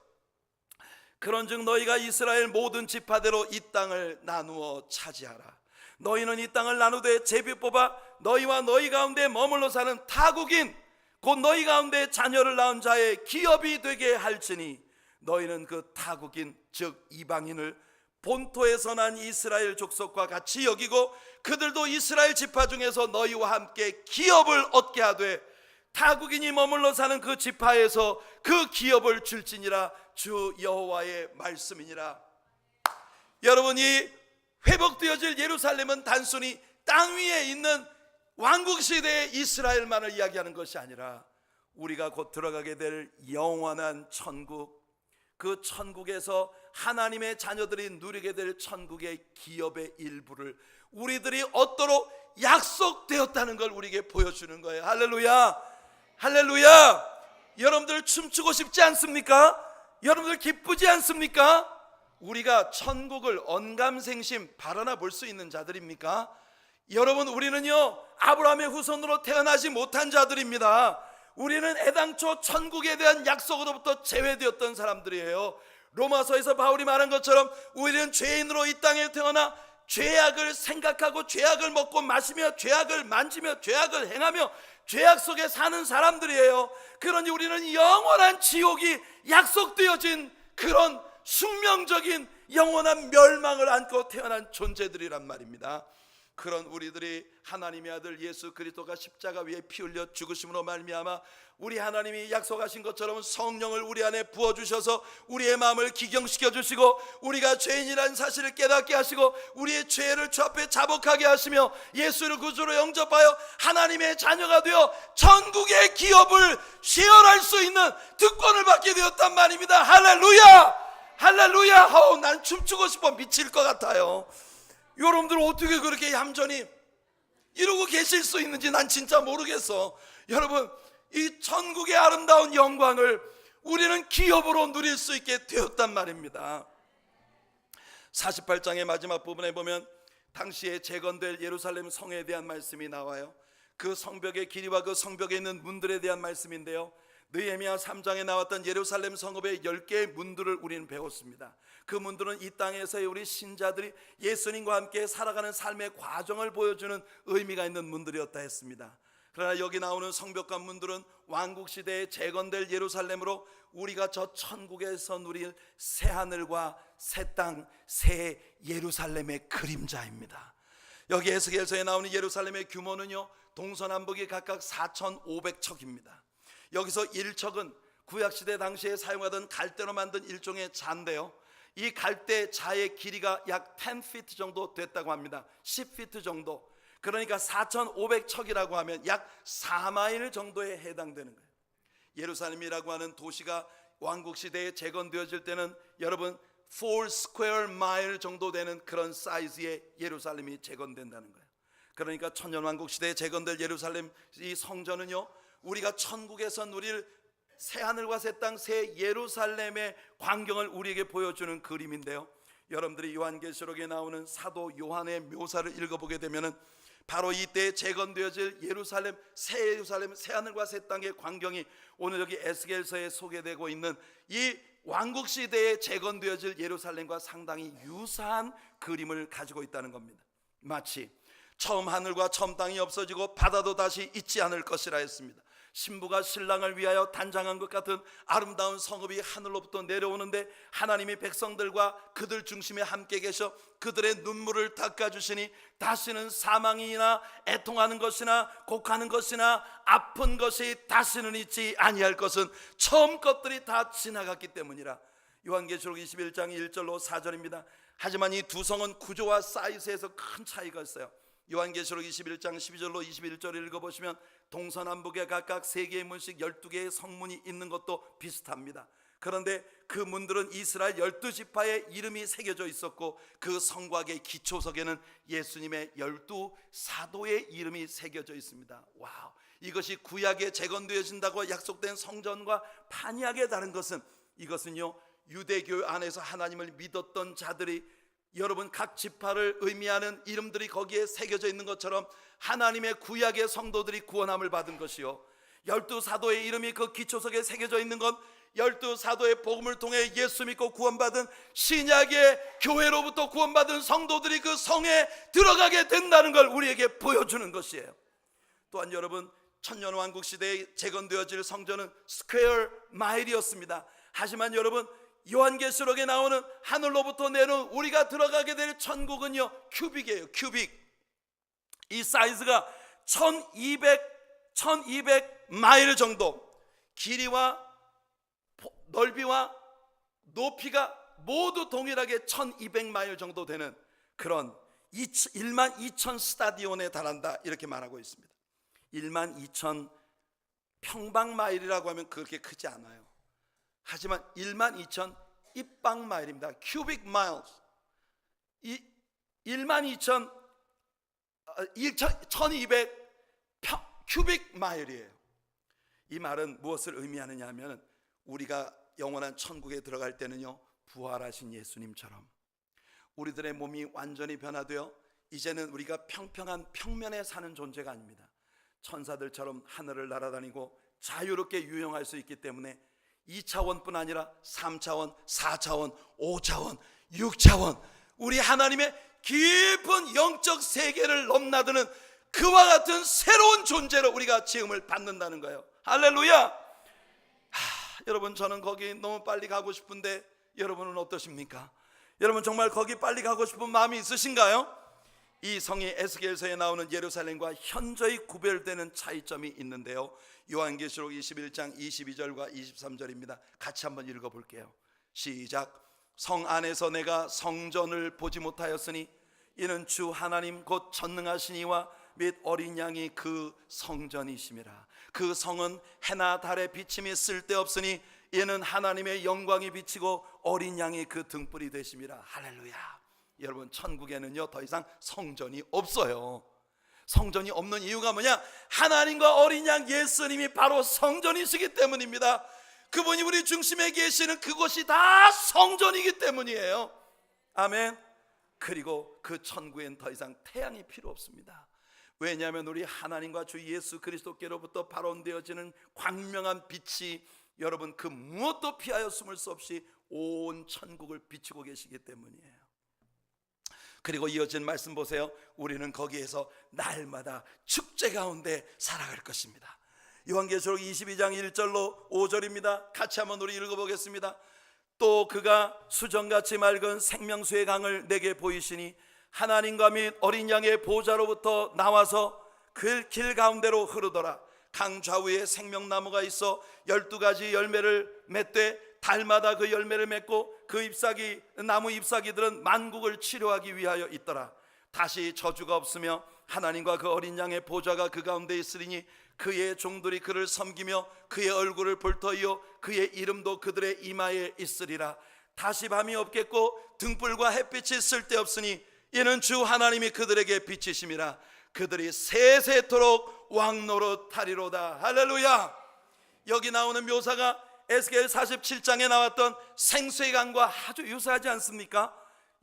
그런즉 너희가 이스라엘 모든 지파대로 이 땅을 나누어 차지하라. 너희는 이 땅을 나누되 제비 뽑아 너희와 너희 가운데 머물러 사는 타국인 곧 너희 가운데 자녀를 낳은 자의 기업이 되게 할지니 너희는 그 타국인 즉 이방인을 본토에서 난 이스라엘 족속과 같이 여기고 그들도 이스라엘 지파 중에서 너희와 함께 기업을 얻게 하되 타국인이 머물러 사는 그 지파에서 그 기업을 줄지니라. 주 여호와의 말씀이니라. 여러분이 회복되어질 예루살렘은 단순히 땅 위에 있는 왕국시대의 이스라엘만을 이야기하는 것이 아니라 우리가 곧 들어가게 될 영원한 천국, 그 천국에서 하나님의 자녀들이 누리게 될 천국의 기업의 일부를 우리들이 얻도록 약속되었다는 걸 우리에게 보여주는 거예요. 할렐루야, 할렐루야. 여러분들 춤추고 싶지 않습니까? 여러분들 기쁘지 않습니까? 우리가 천국을 언감생심 바라나 볼 수 있는 자들입니까? 여러분, 우리는요 아브라함의 후손으로 태어나지 못한 자들입니다. 우리는 애당초 천국에 대한 약속으로부터 제외되었던 사람들이에요. 로마서에서 바울이 말한 것처럼 우리는 죄인으로 이 땅에 태어나 죄악을 생각하고 죄악을 먹고 마시며 죄악을 만지며 죄악을 행하며 죄악 속에 사는 사람들이에요. 그러니 우리는 영원한 지옥이 약속되어진 그런 숙명적인 영원한 멸망을 안고 태어난 존재들이란 말입니다. 그런 우리들이 하나님의 아들 예수 그리스도가 십자가 위에 피 흘려 죽으심으로 말미암아 우리 하나님이 약속하신 것처럼 성령을 우리 안에 부어주셔서 우리의 마음을 기경시켜 주시고 우리가 죄인이라는 사실을 깨닫게 하시고 우리의 죄를 주 앞에 자복하게 하시며 예수를 구주로 영접하여 하나님의 자녀가 되어 천국의 기업을 쉐어할 수 있는 특권을 받게 되었단 말입니다. 할렐루야, 할렐루야. 난 춤추고 싶어 미칠 것 같아요. 여러분들 어떻게 그렇게 얌전히 이러고 계실 수 있는지 난 진짜 모르겠어. 여러분, 이 천국의 아름다운 영광을 우리는 기업으로 누릴 수 있게 되었단 말입니다. 48장의 마지막 부분에 보면 당시에 재건될 예루살렘 성에 대한 말씀이 나와요. 그 성벽의 길이와 그 성벽에 있는 문들에 대한 말씀인데요, 느헤미야 3장에 나왔던 예루살렘 성읍의 10개의 문들을 우리는 배웠습니다. 그 문들은 이 땅에서의 우리 신자들이 예수님과 함께 살아가는 삶의 과정을 보여주는 의미가 있는 문들이었다 했습니다. 그러나 여기 나오는 성벽과 문들은 왕국시대에 재건될 예루살렘으로 우리가 저 천국에서 누릴 새하늘과 새 땅, 새 예루살렘의 그림자입니다. 여기 에스겔서에 나오는 예루살렘의 규모는요 동서남북이 각각 4,500척입니다. 여기서 1척은 구약시대 당시에 사용하던 갈대로 만든 일종의 자인데요, 이 갈대 자의 길이가 약 10피트 정도 됐다고 합니다. 10피트 정도. 그러니까 4,500척이라고 하면 약 4마일 정도에 해당되는 거예요. 예루살렘이라고 하는 도시가 왕국시대에 재건되어질 때는 여러분 4 스퀘어 마일 정도 되는 그런 사이즈의 예루살렘이 재건된다는 거예요. 그러니까 천년왕국시대에 재건될 예루살렘 이 성전은요 우리가 천국에서 누릴 새하늘과 새 땅, 새 예루살렘의 광경을 우리에게 보여주는 그림인데요, 여러분들이 요한계시록에 나오는 사도 요한의 묘사를 읽어보게 되면 바로 이때 재건되어질 예루살렘, 새하늘과 새 땅의 광경이 오늘 여기 에스겔서에 소개되고 있는 이 왕국시대에 재건되어질 예루살렘과 상당히 유사한 그림을 가지고 있다는 겁니다. 마치 처음 하늘과 처음 땅이 없어지고 바다도 다시 있지 않을 것이라 했습니다. 신부가 신랑을 위하여 단장한 것 같은 아름다운 성읍이 하늘로부터 내려오는데 하나님이 백성들과 그들 중심에 함께 계셔 그들의 눈물을 닦아주시니 다시는 사망이나 애통하는 것이나 곡하는 것이나 아픈 것이 다시는 있지 아니할 것은 처음 것들이 다 지나갔기 때문이라. 요한계시록 21장 1절로 4절입니다. 하지만 이 두 성은 구조와 사이즈에서 큰 차이가 있어요. 요한계시록 21장 12절로 21절을 읽어보시면 동서남북에 각각 3개의 문씩 12개의 성문이 있는 것도 비슷합니다. 그런데 그 문들은 이스라엘 12지파의 이름이 새겨져 있었고 그 성곽의 기초석에는 예수님의 12사도의 이름이 새겨져 있습니다. 와우, 이것이 구약에 재건되어진다고 약속된 성전과 판이하게 다른 것은, 이것은요 유대교 안에서 하나님을 믿었던 자들이, 여러분 각 지파를 의미하는 이름들이 거기에 새겨져 있는 것처럼 하나님의 구약의 성도들이 구원함을 받은 것이요, 12사도의 이름이 그 기초석에 새겨져 있는 건 12사도의 복음을 통해 예수 믿고 구원받은 신약의 교회로부터 구원받은 성도들이 그 성에 들어가게 된다는 걸 우리에게 보여주는 것이에요. 또한 여러분, 천년왕국 시대에 재건되어질 성전은 스퀘어 마일이었습니다. 하지만 여러분, 요한계시록에 나오는 하늘로부터 내려온 우리가 들어가게 될 천국은요 큐빅이에요. 큐빅. 이 사이즈가 1200 마일 정도, 길이와 넓이와 높이가 모두 동일하게 1200마일 정도 되는 그런 1만 2천 스타디온에 달한다, 이렇게 말하고 있습니다. 1만 2천 평방마일이라고 하면 그렇게 크지 않아요. 하지만 1만 2천 입방마일입니다. cubic miles. 1만 2천 1200 cubic 마일이에요. 이 말은 무엇을 의미하느냐 하면, 우리가 영원한 천국에 들어갈 때는요 부활하신 예수님처럼 우리들의 몸이 완전히 변화되어 이제는 우리가 평평한 평면에 사는 존재가 아닙니다. 천사들처럼 하늘을 날아다니고 자유롭게 유영할 수 있기 때문에 2차원뿐 아니라 3차원, 4차원, 5차원, 6차원, 우리 하나님의 깊은 영적 세계를 넘나드는 그와 같은 새로운 존재로 우리가 지음을 받는다는 거예요. 할렐루야. 여러분, 저는 거기 너무 빨리 가고 싶은데 여러분은 어떠십니까? 여러분 정말 거기 빨리 가고 싶은 마음이 있으신가요? 이 성이 에스겔서에 나오는 예루살렘과 현저히 구별되는 차이점이 있는데요, 요한계시록 21장 22절과 23절입니다. 같이 한번 읽어볼게요. 시작. 성 안에서 내가 성전을 보지 못하였으니 이는 주 하나님 곧 전능하신 이와 및 어린 양이 그 성전이심이라. 그 성은 해나 달의 비침이 쓸데없으니 이는 하나님의 영광이 비치고 어린 양이 그 등불이 되심이라. 할렐루야. 여러분, 천국에는요 더 이상 성전이 없어요. 성전이 없는 이유가 뭐냐? 하나님과 어린 양 예수님이 바로 성전이시기 때문입니다. 그분이 우리 중심에 계시는 그곳이 다 성전이기 때문이에요. 아멘. 그리고 그 천국엔 더 이상 태양이 필요 없습니다. 왜냐하면 우리 하나님과 주 예수 그리스도께로부터 발원되어지는 광명한 빛이 여러분 그 무엇도 피하여 숨을 수 없이 온 천국을 비추고 계시기 때문이에요. 그리고 이어진 말씀 보세요. 우리는 거기에서 날마다 축제 가운데 살아갈 것입니다. 요한계시록 22장 1절로 5절입니다. 같이 한번 우리 읽어보겠습니다. 또 그가 수정같이 맑은 생명수의 강을 내게 보이시니 하나님과 및 어린 양의 보좌로부터 나와서 그 길 가운데로 흐르더라. 강 좌우에 생명나무가 있어 12가지 열매를 맺되 달마다 그 열매를 맺고 그 나무 잎사귀들은 만국을 치료하기 위하여 있더라. 다시 저주가 없으며 하나님과 그 어린 양의 보좌가 그 가운데 있으리니 그의 종들이 그를 섬기며 그의 얼굴을 볼 터이요 그의 이름도 그들의 이마에 있으리라. 다시 밤이 없겠고 등불과 햇빛이 쓸데없으니 이는 주 하나님이 그들에게 빛이심이라. 그들이 세세토록 왕노릇하리로다. 할렐루야. 여기 나오는 묘사가 에스겔 47장에 나왔던 생수의 강과 아주 유사하지 않습니까?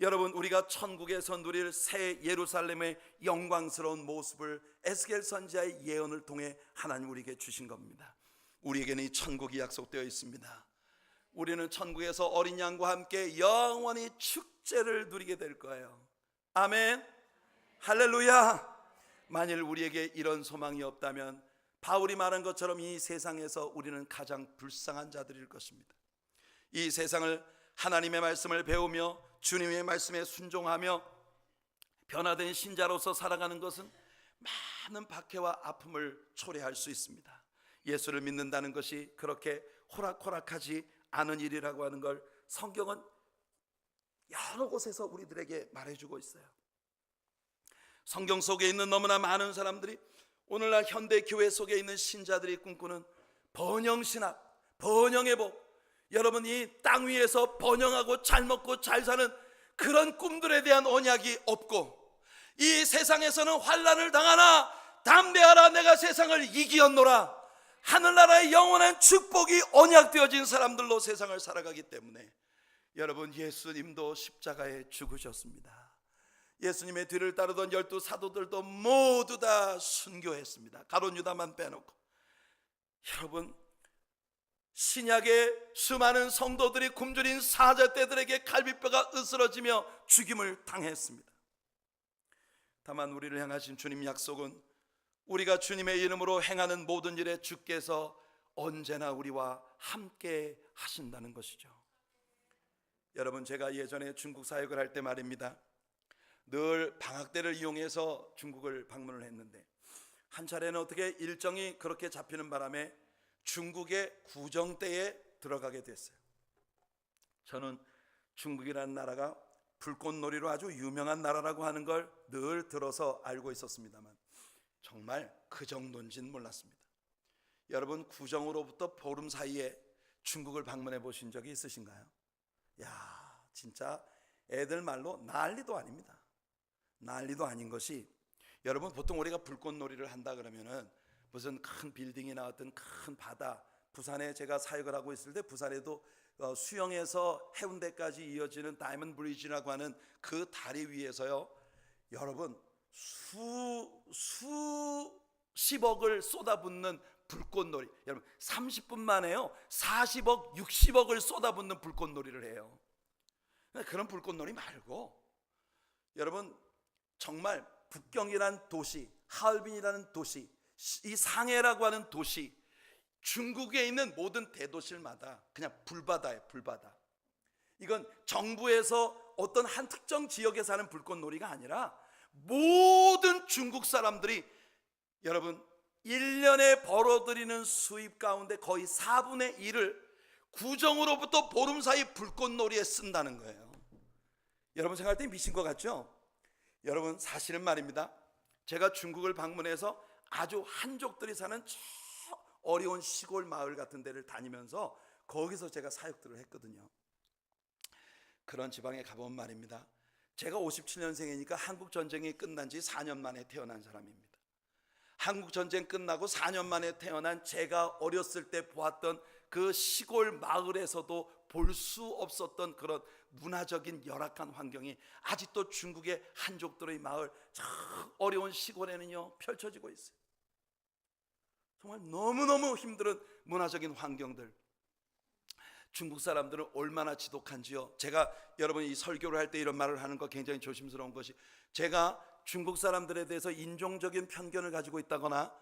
여러분, 우리가 천국에서 누릴 새 예루살렘의 영광스러운 모습을 에스겔 선지자의 예언을 통해 하나님 우리에게 주신 겁니다. 우리에게는 이 천국이 약속되어 있습니다. 우리는 천국에서 어린 양과 함께 영원히 축제를 누리게 될 거예요. 아멘. 할렐루야. 만일 우리에게 이런 소망이 없다면 바울이 말한 것처럼 이 세상에서 우리는 가장 불쌍한 자들일 것입니다. 이 세상을 하나님의 말씀을 배우며 주님의 말씀에 순종하며 변화된 신자로서 살아가는 것은 많은 박해와 아픔을 초래할 수 있습니다. 예수를 믿는다는 것이 그렇게 호락호락하지 않은 일이라고 하는 걸 성경은 여러 곳에서 우리들에게 말해주고 있어요. 성경 속에 있는 너무나 많은 사람들이, 오늘날 현대 교회 속에 있는 신자들이 꿈꾸는 번영신학, 번영의 복, 여러분 이 땅 위에서 번영하고 잘 먹고 잘 사는 그런 꿈들에 대한 언약이 없고, 이 세상에서는 환난을 당하나 담대하라, 내가 세상을 이기었노라, 하늘나라의 영원한 축복이 언약되어진 사람들로 세상을 살아가기 때문에, 여러분 예수님도 십자가에 죽으셨습니다. 예수님의 뒤를 따르던 12 사도들도 모두 다 순교했습니다. 가룟 유다만 빼놓고. 여러분 신약의 수많은 성도들이 굶주린 사자떼들에게 갈비뼈가 으스러지며 죽임을 당했습니다. 다만 우리를 향하신 주님 약속은 우리가 주님의 이름으로 행하는 모든 일에 주께서 언제나 우리와 함께 하신다는 것이죠. 여러분 제가 예전에 중국 사역을 할 때 말입니다, 늘 방학 때를 이용해서 중국을 방문을 했는데, 한 차례는 어떻게 일정이 그렇게 잡히는 바람에 중국의 구정때에 들어가게 됐어요. 저는 중국이라는 나라가 불꽃놀이로 아주 유명한 나라라고 하는 걸 늘 들어서 알고 있었습니다만 정말 그 정도인지는 몰랐습니다. 여러분 구정으로부터 보름 사이에 중국을 방문해 보신 적이 있으신가요? 야, 진짜 애들 말로 난리도 아닙니다. 난리도 아닌 것이, 여러분 보통 우리가 불꽃놀이를 한다 그러면은 무슨 큰 빌딩이나 어떤 큰 바다, 부산에 제가 사역을 하고 있을 때 부산에도 수영에서 해운대까지 이어지는 다이먼드 브리지라고 하는 그 다리 위에서요, 여러분 수십억을 쏟아붓는 불꽃놀이, 여러분 30분 만에요 40억 60억을 쏟아붓는 불꽃놀이를 해요. 그런 불꽃놀이 말고 여러분 정말 북경이라는 도시, 하얼빈이라는 도시, 이 상해라고 하는 도시, 중국에 있는 모든 대도시마다 그냥 불바다예요. 불바다. 이건 정부에서 어떤 한 특정 지역에 사는 불꽃놀이가 아니라 모든 중국 사람들이, 여러분 1년에 벌어들이는 수입 가운데 거의 4분의 1을 구정으로부터 보름 사이 불꽃놀이에 쓴다는 거예요. 여러분 생각할 때 미친 것 같죠? 여러분 사실은 말입니다, 제가 중국을 방문해서 아주 한족들이 사는 저 어려운 시골 마을 같은 데를 다니면서 거기서 제가 사역들을 했거든요. 그런 지방에 가본 말입니다, 제가 57년생이니까 한국전쟁이 끝난 지 4년 만에 태어난 사람입니다. 한국전쟁 끝나고 4년 만에 태어난 제가 어렸을 때 보았던 그 시골 마을에서도 볼 수 없었던 그런 문화적인 열악한 환경이 아직도 중국의 한족들의 마을, 저 어려운 시골에는요 펼쳐지고 있어요. 정말 너무너무 힘든 문화적인 환경들. 중국 사람들은 얼마나 지독한지요. 제가 여러분 이 설교를 할 때 이런 말을 하는 거 굉장히 조심스러운 것이, 제가 중국 사람들에 대해서 인종적인 편견을 가지고 있다거나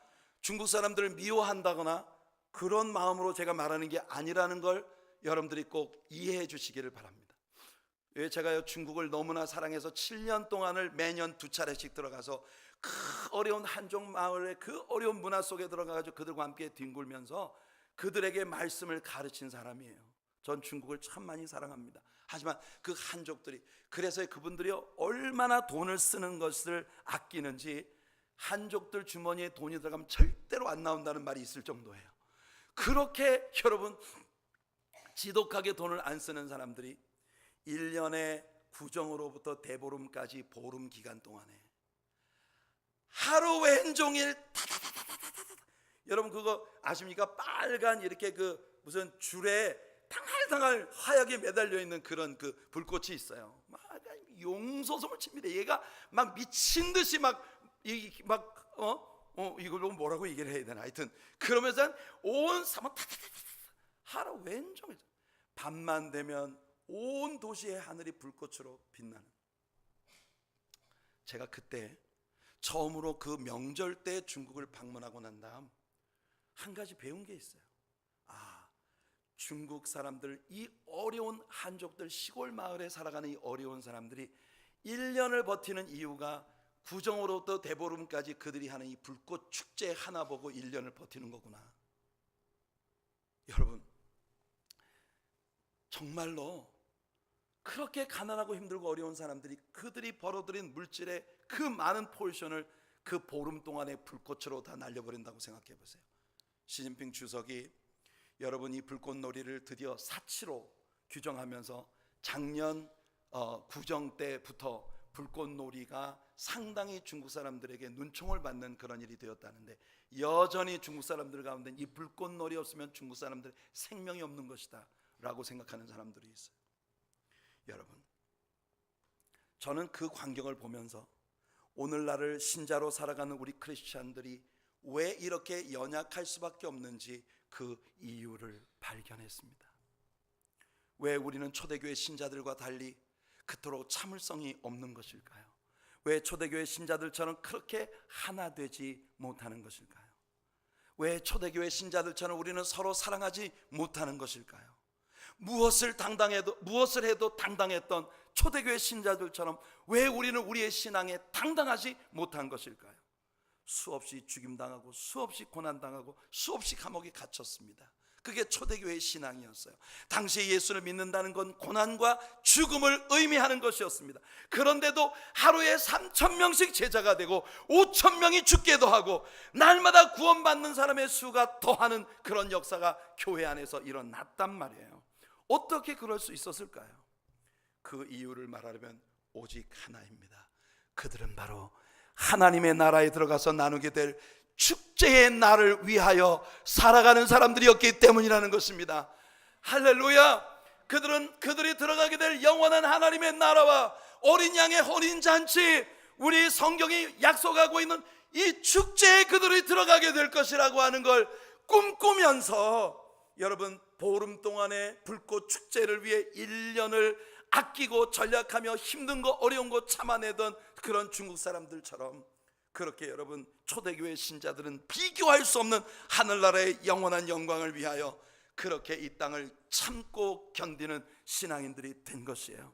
중국 사람들을 미워한다거나 그런 마음으로 제가 말하는 게 아니라는 걸 여러분들이 꼭 이해해 주시기를 바랍니다. 왜 제가요 중국을 너무나 사랑해서 7년 동안을 매년 2차례씩 들어가서 그 어려운 한족 마을의 그 어려운 문화 속에 들어가서 그들과 함께 뒹굴면서 그들에게 말씀을 가르친 사람이에요. 전 중국을 참 많이 사랑합니다. 하지만 그 한족들이, 그래서 그분들이 얼마나 돈을 쓰는 것을 아끼는지 한족들 주머니에 돈이 들어가면 절대로 안 나온다는 말이 있을 정도예요. 그렇게 여러분 지독하게 돈을 안 쓰는 사람들이 1년에 구정으로부터 대보름까지 보름 기간 동안에 하루 왼종일 여러분 그거 아십니까? 빨간 이렇게 그 무슨 줄에 당할당할 하얗게 매달려 있는 그런 그 불꽃이 있어요. 막 용솟음을 칩니다. 얘가 막 미친 듯이 이걸로 뭐라고 얘기를 해야 되나, 하여튼 그러면서 온 사막 하루 왼종일, 밤만 되면 온 도시의 하늘이 불꽃으로 빛나는. 제가 그때 처음으로 그 명절 때 중국을 방문하고 난 다음 한 가지 배운 게 있어요. 중국 사람들, 이 어려운 한족들, 시골 마을에 살아가는 이 어려운 사람들이 1년을 버티는 이유가 구정으로부터 대보름까지 그들이 하는 이 불꽃 축제 하나 보고 1년을 버티는 거구나. 여러분 정말로 그렇게 가난하고 힘들고 어려운 사람들이 그들이 벌어들인 물질의 그 많은 포션을 그 보름 동안의 불꽃으로 다 날려버린다고 생각해 보세요. 시진핑 주석이 여러분 이 불꽃놀이를 드디어 사치로 규정하면서 작년 구정 때부터 불꽃놀이가 상당히 중국 사람들에게 눈총을 받는 그런 일이 되었다는데, 여전히 중국 사람들 가운데 이 불꽃놀이 없으면 중국 사람들 생명이 없는 것이다 라고 생각하는 사람들이 있어요. 여러분, 저는 그 광경을 보면서 오늘날을 신자로 살아가는 우리 크리스찬들이 왜 이렇게 연약할 수밖에 없는지 그 이유를 발견했습니다. 왜 우리는 초대교회 신자들과 달리 그토록 참을성이 없는 것일까요? 왜 초대교회 신자들처럼 그렇게 하나 되지 못하는 것일까요? 왜 초대교회 신자들처럼 우리는 서로 사랑하지 못하는 것일까요? 무엇을 해도 당당했던 초대교회 신자들처럼 왜 우리는 우리의 신앙에 당당하지 못한 것일까요? 수없이 죽임당하고 수없이 고난당하고 수없이 감옥에 갇혔습니다. 그게 초대교회의 신앙이었어요. 당시에 예수를 믿는다는 건 고난과 죽음을 의미하는 것이었습니다. 그런데도 하루에 3,000명씩 제자가 되고 5,000명이 죽게도 하고 날마다 구원받는 사람의 수가 더하는 그런 역사가 교회 안에서 일어났단 말이에요. 어떻게 그럴 수 있었을까요? 그 이유를 말하려면 오직 하나입니다. 그들은 바로 하나님의 나라에 들어가서 나누게 될 축제의 날을 위하여 살아가는 사람들이었기 때문이라는 것입니다. 할렐루야! 그들이 들어가게 될 영원한 하나님의 나라와 어린 양의 혼인잔치, 우리 성경이 약속하고 있는 이 축제에 그들이 들어가게 될 것이라고 하는 걸 꿈꾸면서, 여러분, 보름 동안의 불꽃 축제를 위해 1년을 아끼고 전략하며 힘든 거 어려운 거 참아내던 그런 중국 사람들처럼, 그렇게 여러분 초대교회 신자들은 비교할 수 없는 하늘나라의 영원한 영광을 위하여 그렇게 이 땅을 참고 견디는 신앙인들이 된 것이에요.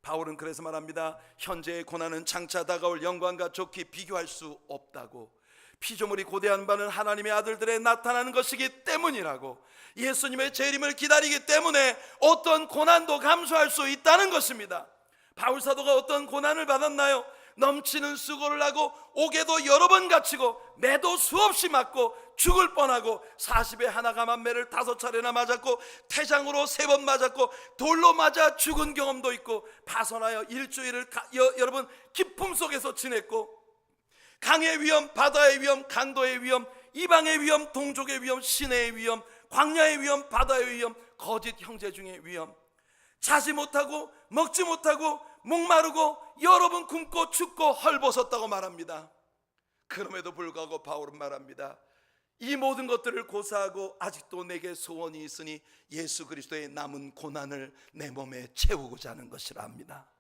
바울은 그래서 말합니다. 현재의 고난은 장차 다가올 영광과 좋게 비교할 수 없다고. 피조물이 고대한 바는 하나님의 아들들의 나타나는 것이기 때문이라고. 예수님의 재림을 기다리기 때문에 어떤 고난도 감수할 수 있다는 것입니다. 바울 사도가 어떤 고난을 받았나요? 넘치는 수고를 하고 옥에도 여러 번 갇히고 매도 수없이 맞고 죽을 뻔하고 40에 하나 감한 매를 5차례나 맞았고 태장으로 3번 맞았고 돌로 맞아 죽은 경험도 있고 파선하여 일주일을 여러분 기품 속에서 지냈고, 강의 위험, 바다의 위험, 강도의 위험, 이방의 위험, 동족의 위험, 시내의 위험, 광야의 위험, 바다의 위험, 거짓 형제 중의 위험, 자지 못하고 먹지 못하고 목마르고 여러 번 굶고 춥고 헐벗었다고 말합니다. 그럼에도 불구하고 바울은 말합니다. 이 모든 것들을 고사하고 아직도 내게 소원이 있으니 예수 그리스도의 남은 고난을 내 몸에 채우고자 하는 것이라 합니다.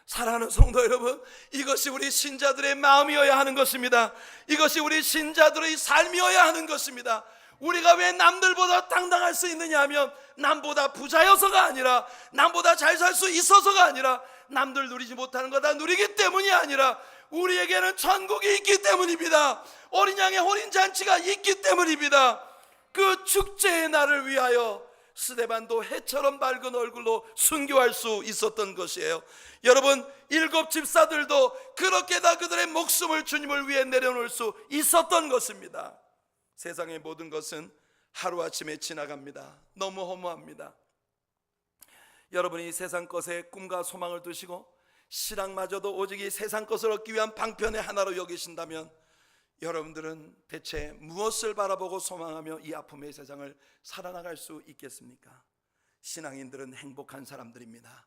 사랑하는 성도 여러분, 이것이 우리 신자들의 마음이어야 하는 것입니다. 이것이 우리 신자들의 삶이어야 하는 것입니다. 우리가 왜 남들보다 당당할 수 있느냐 하면, 남보다 부자여서가 아니라, 남보다 잘 살 수 있어서가 아니라, 남들 누리지 못하는 거 다 누리기 때문이 아니라 우리에게는 천국이 있기 때문입니다. 어린 양의 혼인잔치가 있기 때문입니다. 그 축제의 날을 위하여 스데반도 해처럼 밝은 얼굴로 순교할 수 있었던 것이에요. 여러분, 7 집사들도 그렇게 다 그들의 목숨을 주님을 위해 내려놓을 수 있었던 것입니다. 세상의 모든 것은 하루아침에 지나갑니다. 너무 허무합니다. 여러분이 세상 것에 꿈과 소망을 두시고 신앙마저도 오직 이 세상 것을 얻기 위한 방편의 하나로 여기신다면, 여러분들은 대체 무엇을 바라보고 소망하며 이 아픔의 세상을 살아나갈 수 있겠습니까? 신앙인들은 행복한 사람들입니다.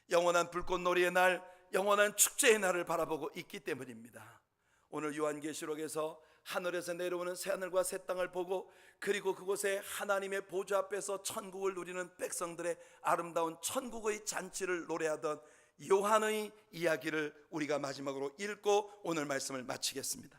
영원한 불꽃놀이의 날, 영원한 축제의 날을 바라보고 있기 때문입니다. 오늘 요한계시록에서 하늘에서 내려오는 새하늘과 새 땅을 보고, 그리고 그곳에 하나님의 보좌 앞에서 천국을 누리는 백성들의 아름다운 천국의 잔치를 노래하던 요한의 이야기를 우리가 마지막으로 읽고 오늘 말씀을 마치겠습니다.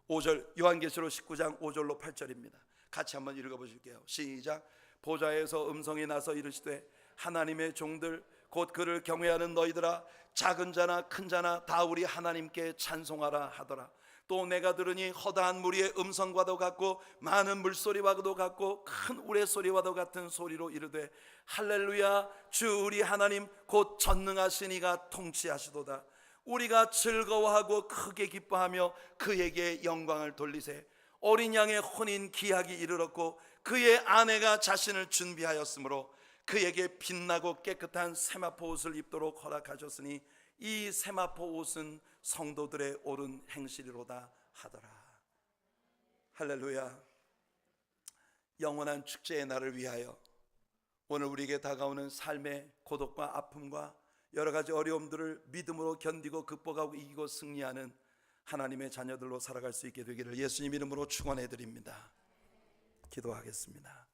5절, 요한계시록 19장 5절로 8절입니다. 같이 한번 읽어보실게요. 시작. 보좌에서 음성이 나서 이르시되, 하나님의 종들 곧 그를 경외하는 너희들아, 작은 자나 큰 자나 다 우리 하나님께 찬송하라 하더라. 또 내가 들으니 허다한 무리의 음성과도 같고 많은 물소리와도 같고 큰 우레소리와도 같은 소리로 이르되 할렐루야, 주 우리 하나님 곧 전능하신 이가 통치하시도다. 우리가 즐거워하고 크게 기뻐하며 그에게 영광을 돌리세. 어린 양의 혼인 기약이 이르렀고 그의 아내가 자신을 준비하였으므로 그에게 빛나고 깨끗한 세마포 옷을 입도록 허락하셨으니 이 세마포 옷은 성도들의 옳은 행실이로다 하더라. 할렐루야. 영원한 축제의 날을 위하여 오늘 우리에게 다가오는 삶의 고독과 아픔과 여러 가지 어려움들을 믿음으로 견디고 극복하고 이기고 승리하는 하나님의 자녀들로 살아갈 수 있게 되기를 예수님 이름으로 축원해 드립니다. 기도하겠습니다.